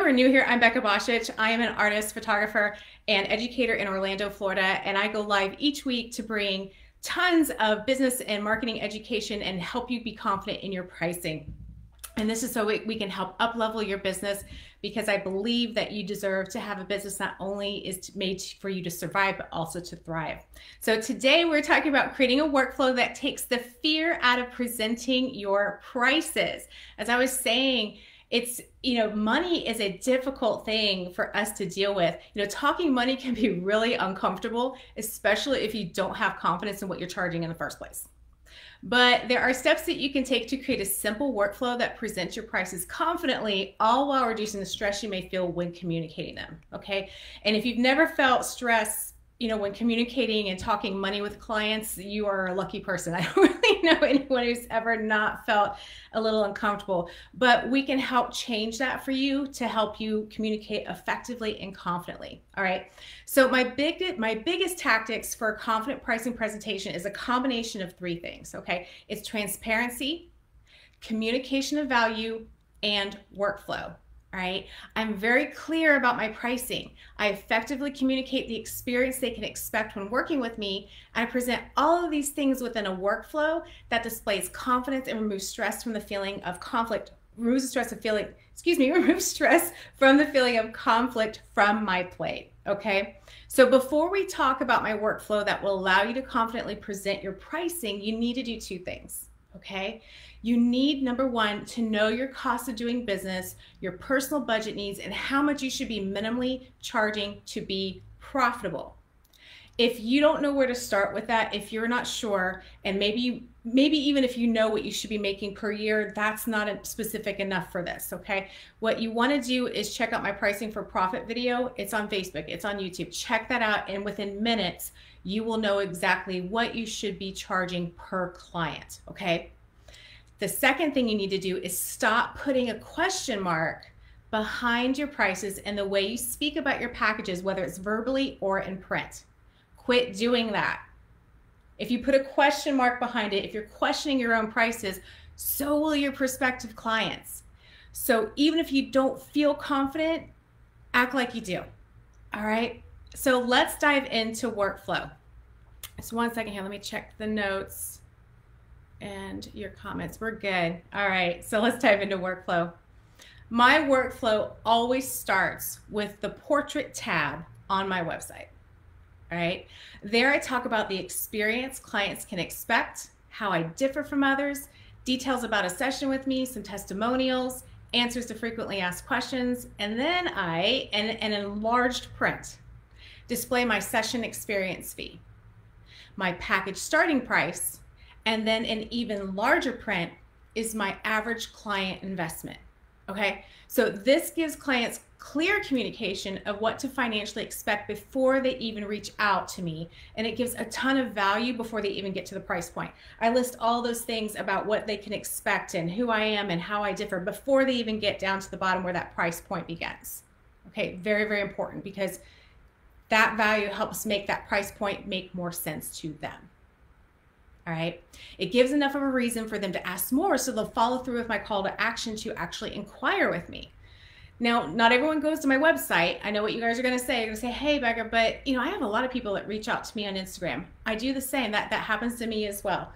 are new here, I'm Becca Boschich. I am an artist, photographer, and educator in Orlando, Florida, and I go live each week to bring tons of business and marketing education and help you be confident in your pricing. And this is so we can help up-level your business, because I believe that you deserve to have a business not only is made for you to survive, but also to thrive. So today we're talking about creating a workflow that takes the fear out of presenting your prices. As I was saying, it's, money is a difficult thing for us to deal with. Talking money can be really uncomfortable, especially if you don't have confidence in what you're charging in the first place. But there are steps that you can take to create a simple workflow that presents your prices confidently, all while reducing the stress you may feel when communicating them, okay? And if you've never felt stress, when communicating and talking money with clients, you are a lucky person. I don't really know anyone who's ever not felt a little uncomfortable, but we can help change that for you to help you communicate effectively and confidently. All right. So my biggest tactics for a confident pricing presentation is a combination of three things. Okay. It's transparency, communication of value, and workflow. All right. I'm very clear about my pricing. I effectively communicate the experience they can expect when working with me. I present all of these things within a workflow that displays confidence and removes stress from the feeling of conflict, removes stress from the feeling of conflict from my plate. Okay. So before we talk about my workflow that will allow you to confidently present your pricing, you need to do two things. Okay. You need, number one, to know your cost of doing business, your personal budget needs, and how much you should be minimally charging to be profitable. If you don't know where to start with that, if you're not sure, and maybe even if you know what you should be making per year, that's not specific enough for this, okay? What you want to do is check out my pricing for profit video. It's on Facebook, it's on YouTube. Check that out, and within minutes, you will know exactly what you should be charging per client, okay? The second thing you need to do is stop putting a question mark behind your prices and the way you speak about your packages, whether it's verbally or in print. Quit doing that. If you put a question mark behind it, if you're questioning your own prices, so will your prospective clients. So even if you don't feel confident, act like you do. All right. So let's dive into workflow. Just one second here. Let me check the notes and your comments. We're good. All right. So let's dive into workflow. My workflow always starts with the portrait tab on my website. All right. There I talk about the experience clients can expect, how I differ from others, details about a session with me, some testimonials, answers to frequently asked questions, and then I, in an enlarged print, display my session experience fee, my package starting price, and then an even larger print is my average client investment. Okay, so this gives clients clear communication of what to financially expect before they even reach out to me, and it gives a ton of value before they even get to the price point. I list all those things about what they can expect and who I am and how I differ before they even get down to the bottom where that price point begins. Okay, very, very important, because that value helps make that price point make more sense to them. All right. It gives enough of a reason for them to ask more, so they'll follow through with my call to action to actually inquire with me. Now, not everyone goes to my website. I know what you guys are going to say. You're going to say, hey, Becca, but I have a lot of people that reach out to me on Instagram. I do the same. That happens to me as well.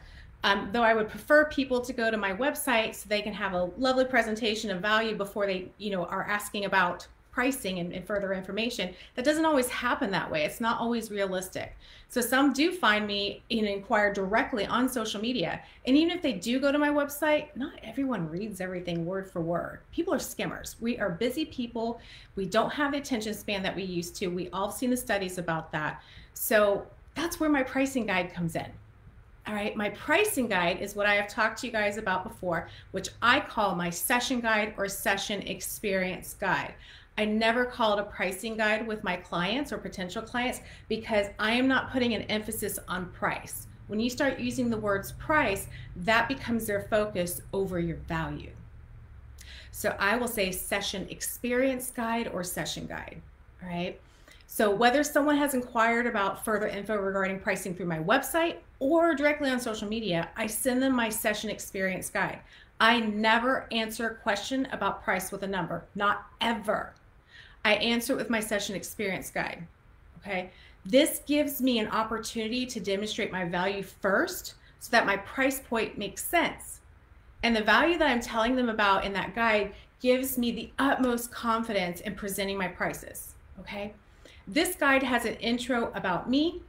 Though I would prefer people to go to my website so they can have a lovely presentation of value before they, are asking about pricing and further information. That doesn't always happen that way. It's not always realistic. So some do find me and inquire directly on social media. And even if they do go to my website, not everyone reads everything word for word. People are skimmers. We are busy people. We don't have the attention span that we used to. We all have seen the studies about that. So that's where my pricing guide comes in. All right, my pricing guide is what I have talked to you guys about before, which I call my session guide or session experience guide. I never call it a pricing guide with my clients or potential clients, because I am not putting an emphasis on price. When you start using the words price, that becomes their focus over your value. So I will say session experience guide or session guide. All right. So whether someone has inquired about further info regarding pricing through my website or directly on social media, I send them my session experience guide. I never answer a question about price with a number, not ever. I answer it with my session experience guide. Okay. This gives me an opportunity to demonstrate my value first so that my price point makes sense. And the value that I'm telling them about in that guide gives me the utmost confidence in presenting my prices. Okay. This guide has an intro about me,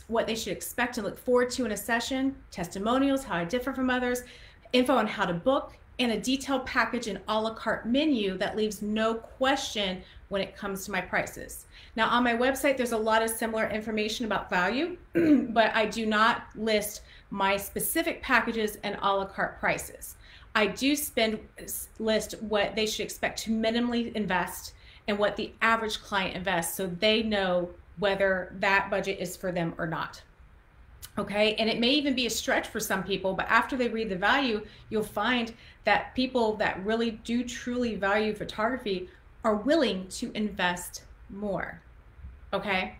what they should expect and look forward to in a session, testimonials, how I differ from others, info on how to book, and a detailed package and a la carte menu that leaves no question when it comes to my prices. Now on my website, there's a lot of similar information about value, but I do not list my specific packages and a la carte prices. I do list what they should expect to minimally invest and what the average client invests so they know whether that budget is for them or not. Okay, and it may even be a stretch for some people, but after they read the value, you'll find that people that really do truly value photography are willing to invest more. Okay,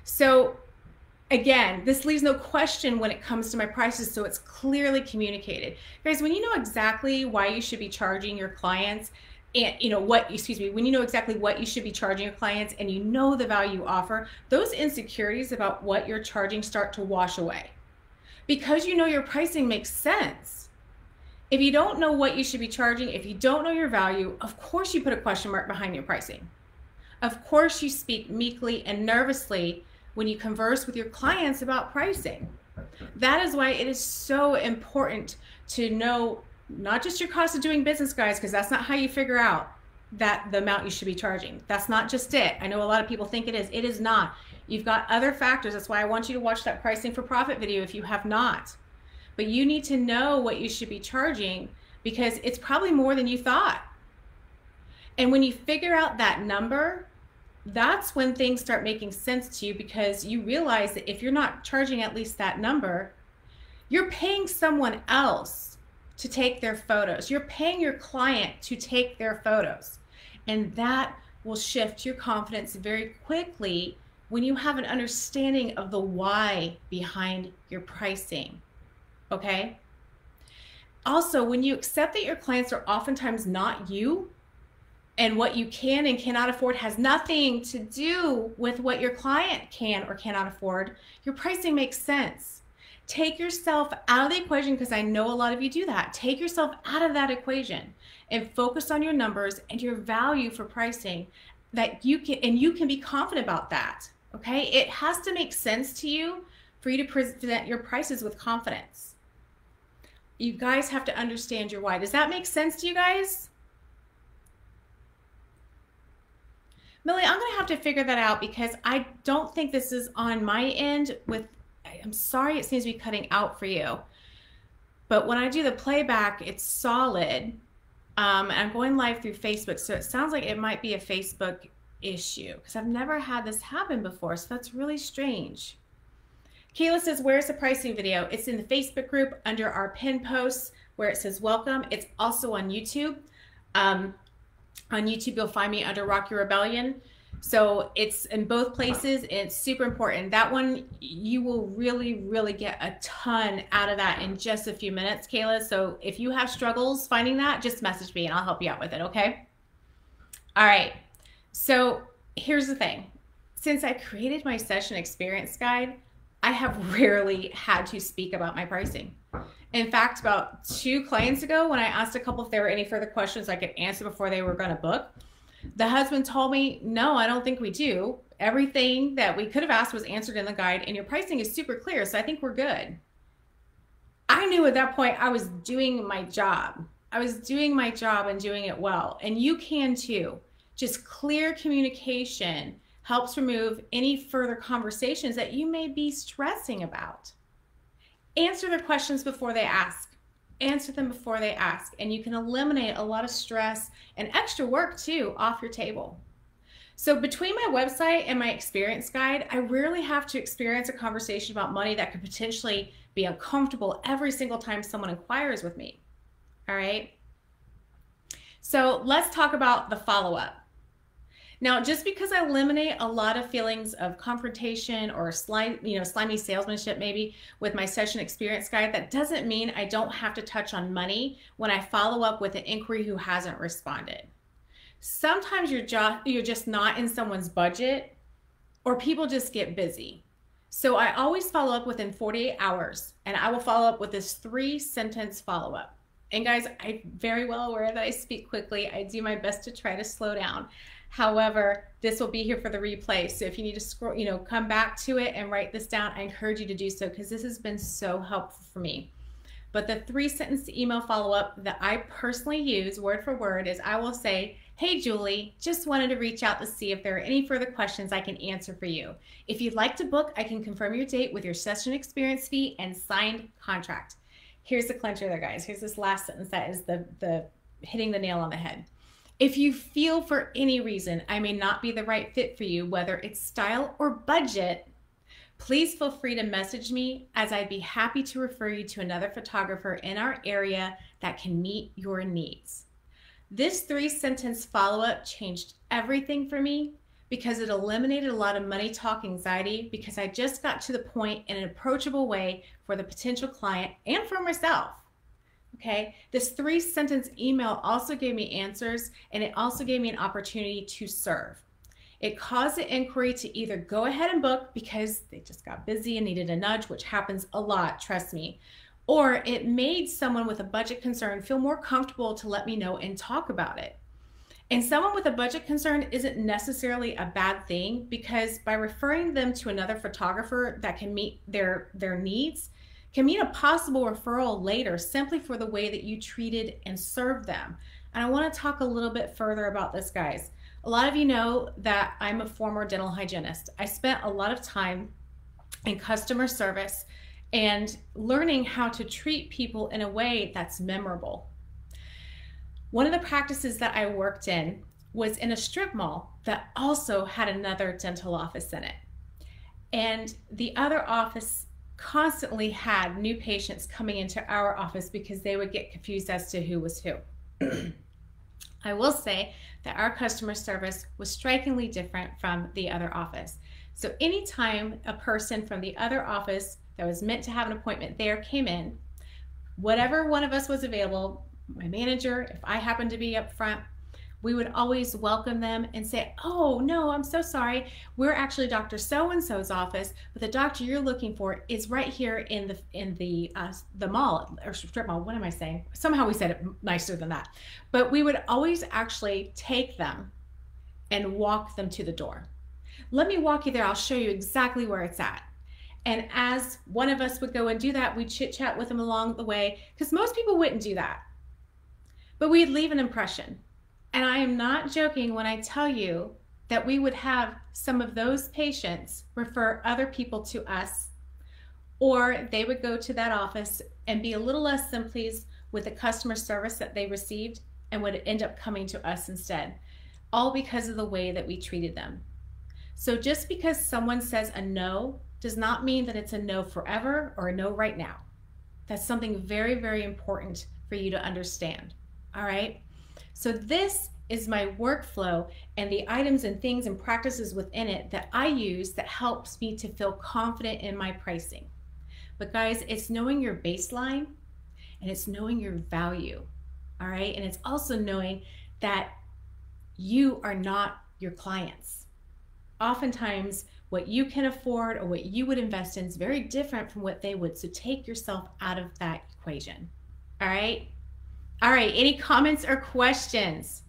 so again, this leaves no question when it comes to my prices, so it's clearly communicated. Guys, when you know exactly why you should be charging your clients, and when you know exactly what you should be charging your clients and you know the value you offer, those insecurities about what you're charging start to wash away because you know your pricing makes sense. If you don't know what you should be charging, if you don't know your value, of course you put a question mark behind your pricing. Of course you speak meekly and nervously when you converse with your clients about pricing. That is why it is so important to know not just your cost of doing business, guys, because that's not how you figure out that the amount you should be charging. That's not just it. I know a lot of people think it is. It is not. You've got other factors. That's why I want you to watch that pricing for profit video if you have not. But you need to know what you should be charging because it's probably more than you thought. And when you figure out that number, that's when things start making sense to you because you realize that if you're not charging at least that number, you're paying someone else to take their photos. You're paying your client to take their photos. And that will shift your confidence very quickly when you have an understanding of the why behind your pricing. Okay? Also, when you accept that your clients are oftentimes not you, and what you can and cannot afford has nothing to do with what your client can or cannot afford, your pricing makes sense. Take yourself out of the equation because I know a lot of you do that. Take yourself out of that equation and focus on your numbers and your value for pricing that you can be confident about that. Okay? It has to make sense to you for you to present your prices with confidence. You guys have to understand your why. Does that make sense to you guys? Millie, I'm going to have to figure that out because I don't think this is on my end with, I'm sorry it seems to be cutting out for you. But when I do the playback, it's solid. And I'm going live through Facebook, so it sounds like it might be a Facebook issue because I've never had this happen before, so that's really strange. Kayla says, where's the pricing video? It's in the Facebook group under our pin posts where it says welcome. It's also on YouTube. On YouTube, you'll find me under Rock Your Rebellion. So it's in both places. It's super important. That one, you will really, really get a ton out of that in just a few minutes, Kayla. So if you have struggles finding that, just message me and I'll help you out with it, okay? All right. So here's the thing. Since I created my session experience guide, I have rarely had to speak about my pricing. In fact, about 2 clients ago, when I asked a couple if there were any further questions I could answer before they were going to book, the husband told me, no, I don't think we do. Everything that we could have asked was answered in the guide and your pricing is super clear, so I think we're good. I knew at that point I was doing my job. I was doing my job and doing it well, and you can too. Just clear communication helps remove any further conversations that you may be stressing about. Answer their questions before they ask. Answer them before they ask, and you can eliminate a lot of stress and extra work too off your table. So between my website and my experience guide, I rarely have to experience a conversation about money that could potentially be uncomfortable every single time someone inquires with me. All right. So let's talk about the follow-up. Now, just because I eliminate a lot of feelings of confrontation or slimy salesmanship maybe with my session experience guide, that doesn't mean I don't have to touch on money when I follow up with an inquiry who hasn't responded. Sometimes you're just not in someone's budget, or people just get busy. So I always follow up within 48 hours, and I will follow up with this 3-sentence follow-up. And guys, I'm very well aware that I speak quickly. I do my best to try to slow down. However, this will be here for the replay. So if you need to scroll, come back to it and write this down, I encourage you to do so, because this has been so helpful for me. But the 3-sentence email follow-up that I personally use word for word is, I will say, "Hey Julie, just wanted to reach out to see if there are any further questions I can answer for you. If you'd like to book, I can confirm your date with your session experience fee and signed contract." Here's the clincher there, guys. Here's this last sentence that is the hitting the nail on the head. "If you feel for any reason I may not be the right fit for you, whether it's style or budget, please feel free to message me, as I'd be happy to refer you to another photographer in our area that can meet your needs." This 3-sentence follow-up changed everything for me, because it eliminated a lot of money talk anxiety, because I just got to the point in an approachable way for the potential client and for myself. Okay, this 3-sentence email also gave me answers, and it also gave me an opportunity to serve. It caused the inquiry to either go ahead and book because they just got busy and needed a nudge, which happens a lot, trust me, or it made someone with a budget concern feel more comfortable to let me know and talk about it. And someone with a budget concern isn't necessarily a bad thing, because by referring them to another photographer that can meet their needs can mean a possible referral later, simply for the way that you treated and served them. And I want to talk a little bit further about this, guys. A lot of you know that I'm a former dental hygienist. I spent a lot of time in customer service and learning how to treat people in a way that's memorable. One of the practices that I worked in was in a strip mall that also had another dental office in it. And the other office constantly had new patients coming into our office because they would get confused as to who was who. I will say that our customer service was strikingly different from the other office. So anytime a person from the other office that was meant to have an appointment there came in, whatever one of us was available, my manager, if I happened to be up front, we would always welcome them and say, "Oh no, I'm so sorry. We're actually Dr. So-and-so's office, but the doctor you're looking for is right here in the mall," or strip mall. What am I saying? Somehow we said it nicer than that. But we would always actually take them and walk them to the door. "Let me walk you there. I'll show you exactly where it's at." And as one of us would go and do that, we'd chit chat with them along the way, because most people wouldn't do that. But we'd leave an impression. And I am not joking when I tell you that we would have some of those patients refer other people to us, or they would go to that office and be a little less than pleased with the customer service that they received and would end up coming to us instead, all because of the way that we treated them. So just because someone says a no does not mean that it's a no forever or a no right now. That's something very, very important for you to understand. All right? So this is my workflow and the items and things and practices within it that I use that helps me to feel confident in my pricing. But guys, it's knowing your baseline, and it's knowing your value. All right? And it's also knowing that you are not your clients. Oftentimes, what you can afford or what you would invest in is very different from what they would. So take yourself out of that equation. All right? All right, any comments or questions?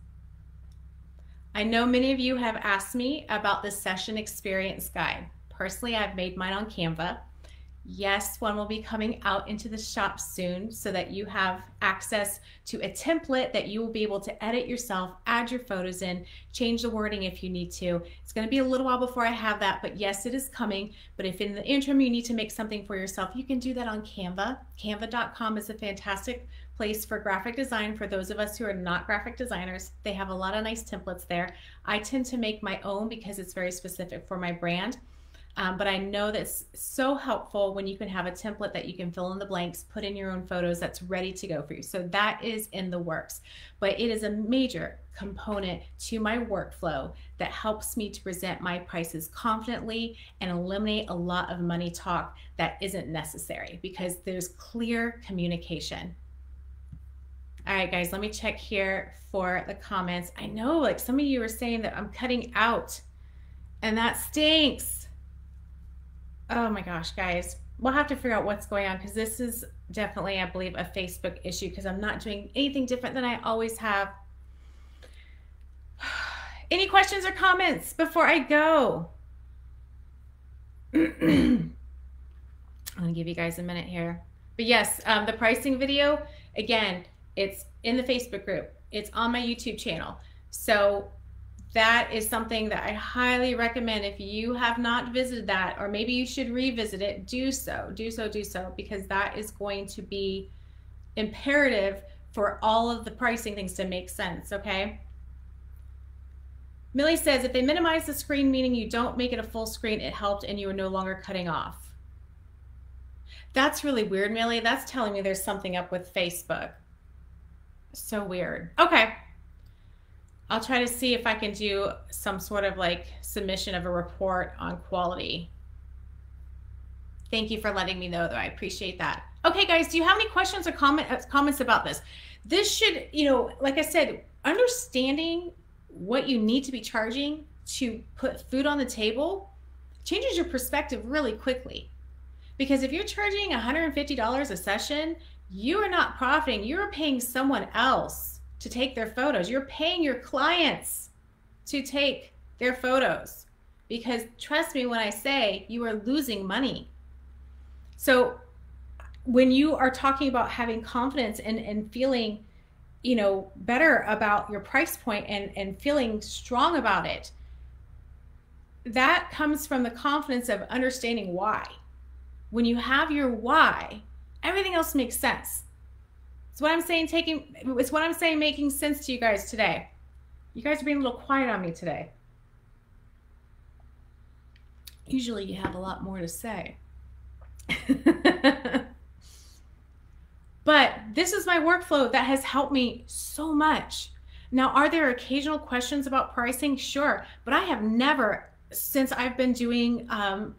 I know many of you have asked me about the session experience guide. Personally, I've made mine on Canva. Yes, one will be coming out into the shop soon so that you have access to a template that you will be able to edit yourself, add your photos in, change the wording if you need to. It's going to be a little while before I have that, but yes, it is coming. But if in the interim you need to make something for yourself, you can do that on Canva. Canva.com is a fantastic place for graphic design for those of us who are not graphic designers. They have a lot of nice templates there. I tend to make my own because it's very specific for my brand. But I know that's so helpful when you can have a template that you can fill in the blanks, put in your own photos that's ready to go for you. So that is in the works. But it is a major component to my workflow that helps me to present my prices confidently and eliminate a lot of money talk that isn't necessary because there's clear communication. All right, guys, let me check here for the comments. I know like some of you are saying that I'm cutting out and that stinks. Oh my gosh, guys. We'll have to figure out what's going on because this is definitely, I believe, a Facebook issue because I'm not doing anything different than I always have. Any questions or comments before I go? I'm gonna give you guys a minute here. But yes, the pricing video, again, it's in the Facebook group. It's on my YouTube channel. So that is something that I highly recommend. If you have not visited that, or maybe you should revisit it, do so, because that is going to be imperative for all of the pricing things to make sense, okay? Millie says, if they minimize the screen, meaning you don't make it a full screen, it helped and you are no longer cutting off. That's really weird, Millie. That's telling me there's something up with Facebook. So weird. Okay. I'll try to see if I can do some sort of like submission of a report on quality. Thank you for letting me know, though. I appreciate that. Okay, guys, do you have any questions or comments about this? This should, you know, like I said, understanding what you need to be charging to put food on the table changes your perspective really quickly. Because if you're charging $150 a session, you are not profiting. You're paying someone else to take their photos. You're paying your clients to take their photos. Because trust me when I say you are losing money. So when you are talking about having confidence and feeling, you know, better about your price point and feeling strong about it, that comes from the confidence of understanding why. When you have your why, everything else makes sense. It's what I'm saying, making sense to you guys today. You guys are being a little quiet on me today. Usually you have a lot more to say. But this is my workflow that has helped me so much. Now, are there occasional questions about pricing? Sure, but I have never, since I've been doing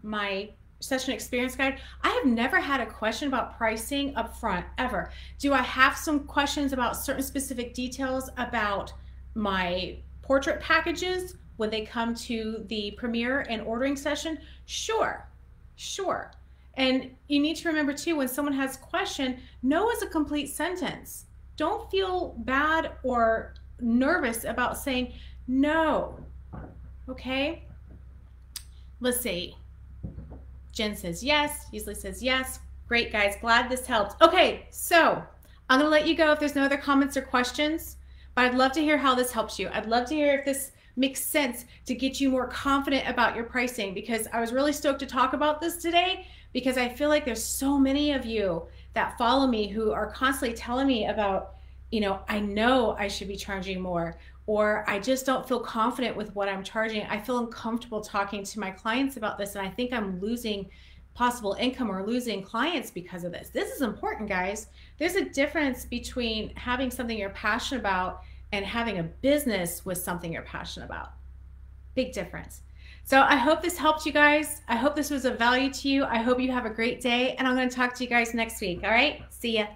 my session experience guide, I have never had a question about pricing up front, ever. Do I have some questions about certain specific details about my portrait packages when they come to the premiere and ordering session? Sure. And you need to remember too, when someone has a question, no is a complete sentence. Don't feel bad or nervous about saying no, okay? Let's see. Jen says yes. Usually says yes. Great, guys. Glad this helped. Okay, so I'm going to let you go if there's no other comments or questions, but I'd love to hear how this helps you. I'd love to hear if this makes sense to get you more confident about your pricing, because I was really stoked to talk about this today, because I feel like there's so many of you that follow me who are constantly telling me about, you know I should be charging more, or I just don't feel confident with what I'm charging. I feel uncomfortable talking to my clients about this, and I think I'm losing possible income or losing clients because of this. This is important, guys. There's a difference between having something you're passionate about and having a business with something you're passionate about. Big difference. So I hope this helped you guys. I hope this was of value to you. I hope you have a great day, and I'm going to talk to you guys next week. All right? See ya.